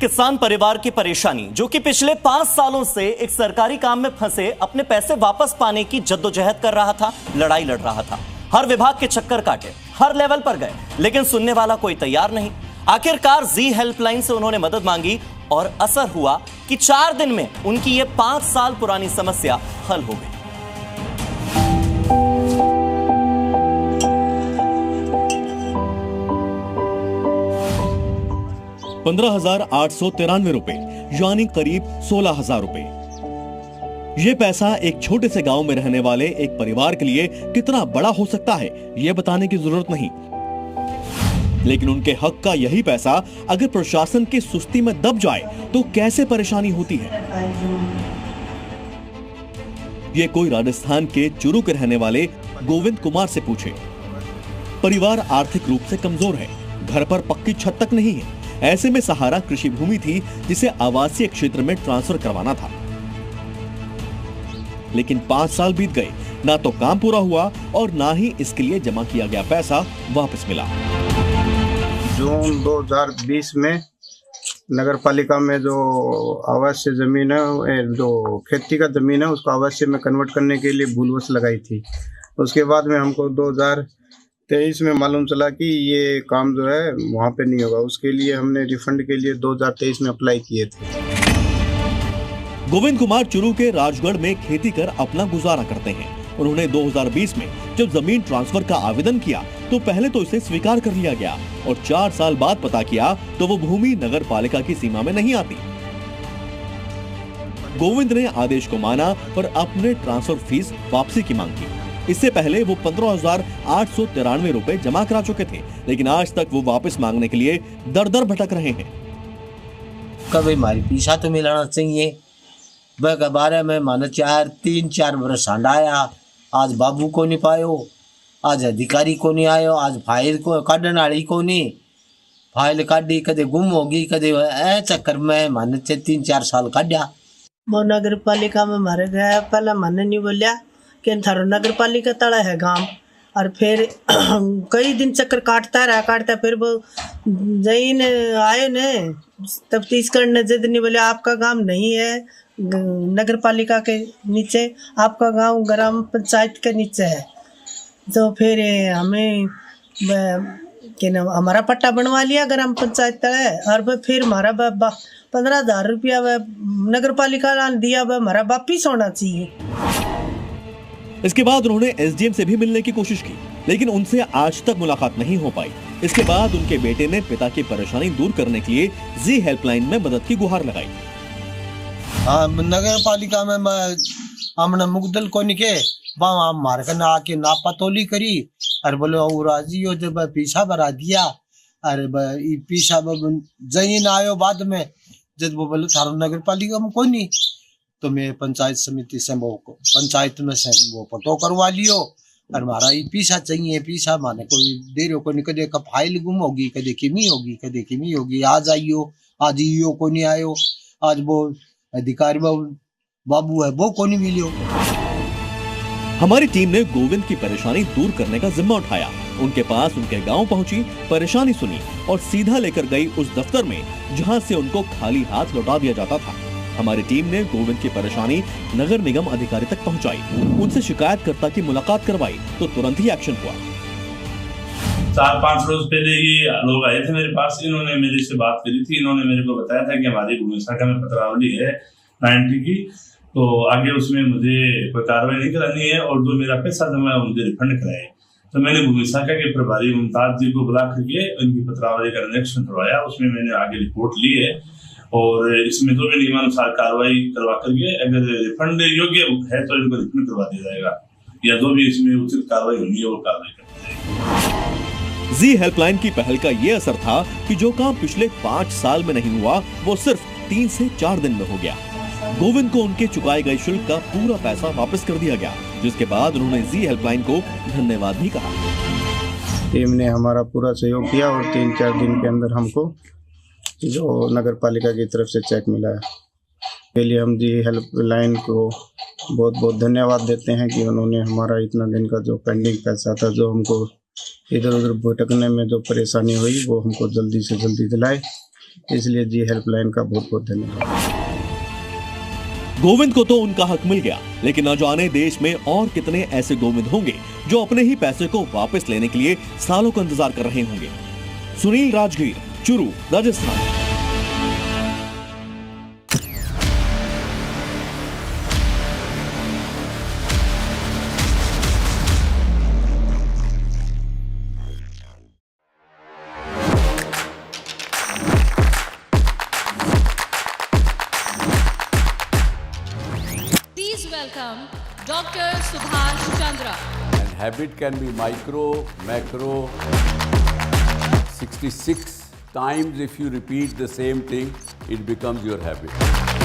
किसान परिवार की परेशानी, जो कि पिछले 5 सालों से एक सरकारी काम में फंसे अपने पैसे वापस पाने की जद्दोजहद कर रहा था, लड़ाई लड़ रहा था। हर विभाग के चक्कर काटे, हर लेवल पर गए, लेकिन सुनने वाला कोई तैयार नहीं। आखिरकार जी हेल्पलाइन से उन्होंने मदद मांगी और असर हुआ कि 4 दिन में उनकी ये 5 साल पुरानी समस्या हल हो गई। 15,893 रुपए, यानी करीब 16,000 रुपए। यह पैसा एक छोटे से गांव में रहने वाले एक परिवार के लिए कितना बड़ा हो सकता है, यह बताने की जरूरत नहीं। लेकिन उनके हक का यही पैसा अगर प्रशासन की सुस्ती में दब जाए तो कैसे परेशानी होती है। ये कोई राजस्थान के चुरू के रहने वाले गोविंद कुमार से पूछे। परिवार आर्थिक रूप से कमजोर है, घर पर पक्की छत तक नहीं है। ऐसे में सहारा कृषि भूमि थी जिसे आवासीय क्षेत्र में ट्रांसफर करवाना था। लेकिन 5 साल बीत गए, ना तो काम पूरा हुआ और ना ही इसके लिए जमा किया गया पैसा वापस मिला। जून 2020 में नगर पालिका में जो आवासीय जमीन है, जो खेती का जमीन है, उसको आवासीय में कन्वर्ट करने के लिए भूलवश लगाई थी। उसके बाद में हमको 2023 में मालूम चला कि ये काम जो है वहाँ पे नहीं होगा। उसके लिए हमने रिफंड के लिए 2023 में अप्लाई किए थे। गोविंद कुमार चुरू के राजगढ़ में खेती कर अपना गुजारा करते हैं। उन्होंने 2020 में जब जमीन ट्रांसफर का आवेदन किया तो पहले तो इसे स्वीकार कर लिया गया और 4 साल बाद पता किया तो वो भूमि नगर पालिका की सीमा में नहीं आती। गोविंद ने आदेश को माना और अपने ट्रांसफर फीस वापसी की मांग की। इससे पहले वो 15,893 रुपए जमा करा चुके थे, लेकिन आज तक वो वापस मांगने के लिए दर-दर भटक रहे हैं। कभी हमारी पैसा तो मिलना चाहिए। वह बारे में मानो 3-4 वर्ष आया, आज बाबू को नहीं पायो, आज अधिकारी को नहीं आयो, आज फाइल को काटने वाली को नहीं, फाइल काटी कदे गुम होगी, कदे ए चक्कर में माने 3-4 साल काटा। वो नगर पालिका में मारे गया, पहले मैंने नहीं बोलिया कि थारो नगर पालिका तड़ा है गांव, और फिर कई दिन चक्कर काटता फिर वो जैन आए ने तफ्तीश करने, जिद नहीं बोले आपका गांव नहीं है नगर पालिका के नीचे, आपका गांव ग्राम पंचायत के नीचे है। तो फिर हमें हमारा पट्टा बनवा लिया ग्राम पंचायत तले, और फिर हमारा 15,000 रुपया नगर पालिका दिया, वह हमारा वापिस होना चाहिए। इसके बाद उन्होंने एसडीएम से भी मिलने की कोशिश की, लेकिन उनसे आज तक मुलाकात नहीं हो पाई। इसके बाद उनके बेटे ने पिता की परेशानी दूर करने के लिए जी हेल्पलाइन में मदद की गुहार लगाई। नगर पालिका में हमने मुगदल को निके वहाँ मार कर आके नापा तोली करी, अरे बोले राजी हो जब पीछा भरा दिया, अरे पीछा जैन आयो बाद में, जब वो बोले थारो नगर पालिका में कोई नहीं, तो मैं पंचायत समिति से पंचायत में से वो पटो करवा लियो, और हमारा ये पीछा चाहिए, पीछा माने कोई देर को नहीं, कदे का फाइल गुम होगी, कदे किमी होगी, आज आइयो, आज यो को नहीं आयो, आज वो अधिकारी बाबू है वो को नहीं मिलियो। हमारी टीम ने गोविंद की परेशानी दूर करने का जिम्मा उठाया। उनके पास उनके गांव पहुंची, परेशानी सुनी और सीधा लेकर गई उस दफ्तर में जहां से उनको खाली हाथ लौटा दिया जाता था। हमारी टीम ने गोविंद की परेशानी नगर निगम अधिकारी तक पहुंचाई, उनसे शिकायतकर्ता की मुलाकात करवाई तो तुरंत ही एक्शन हुआ। 4-5 रोज पहले ही लोग आए थे मेरे पास, इन्होंने मेरे से बात करी थी। इन्होंने मेरे को बताया था कि हमारी भूमि शाखा में पत्रावली है 90 की, तो आगे उसमें मुझे कोई कार्रवाई नहीं करानी है और जो मेरा पैसा जमा है मुझे रिफंड कराए। तो मैंने भूमि शाखा के प्रभारी मुमताज जी को बुला करके उनकी पत्रावली का निरीक्षण करवाया। उसमें मैंने आगे रिपोर्ट ली है और इसमें जो भी नियमानुसार कार्रवाई करवा करके अगर रिफंड योग्य है तो इनको रिफंड करवा दिया जाएगा, या जो भी इसमें उचित कार्रवाई होनी है वो कार्रवाई कर दी जाएगी। जी हेल्पलाइन की पहल का ये असर था कि जो काम पिछले 5 साल में नहीं हुआ वो सिर्फ 3 से 4 दिन में हो गया। गोविंद को उनके चुकाए गए शुल्क का पूरा पैसा वापस कर दिया गया, जिसके बाद उन्होंने जी हेल्पलाइन को धन्यवाद भी कहा। टीम ने हमारा पूरा सहयोग किया और 3-4 दिन के अंदर हमको जो नगर पालिका की तरफ से चेक मिला है, के लिए हम जी हेल्पलाइन को बहुत बहुत धन्यवाद देते हैं कि उन्होंने हमारा इतना दिन का जो पेंडिंग पैसा था, जो हमको इधर उधर भटकने में जो परेशानी हुई, वो हमको जल्दी से जल्दी दिलाए। इसलिए जी हेल्पलाइन का बहुत बहुत धन्यवाद। गोविंद को तो उनका हक मिल गया, लेकिन न जाने देश में और कितने ऐसे गोविंद होंगे जो अपने ही पैसे को वापस लेने के लिए सालों का इंतजार कर रहे होंगे। Sunil Rajgir, Churu, Rajasthan. Please welcome Dr. Subhash Chandra. And habit can be micro, macro. 66 times if you repeat the same thing, it becomes your habit.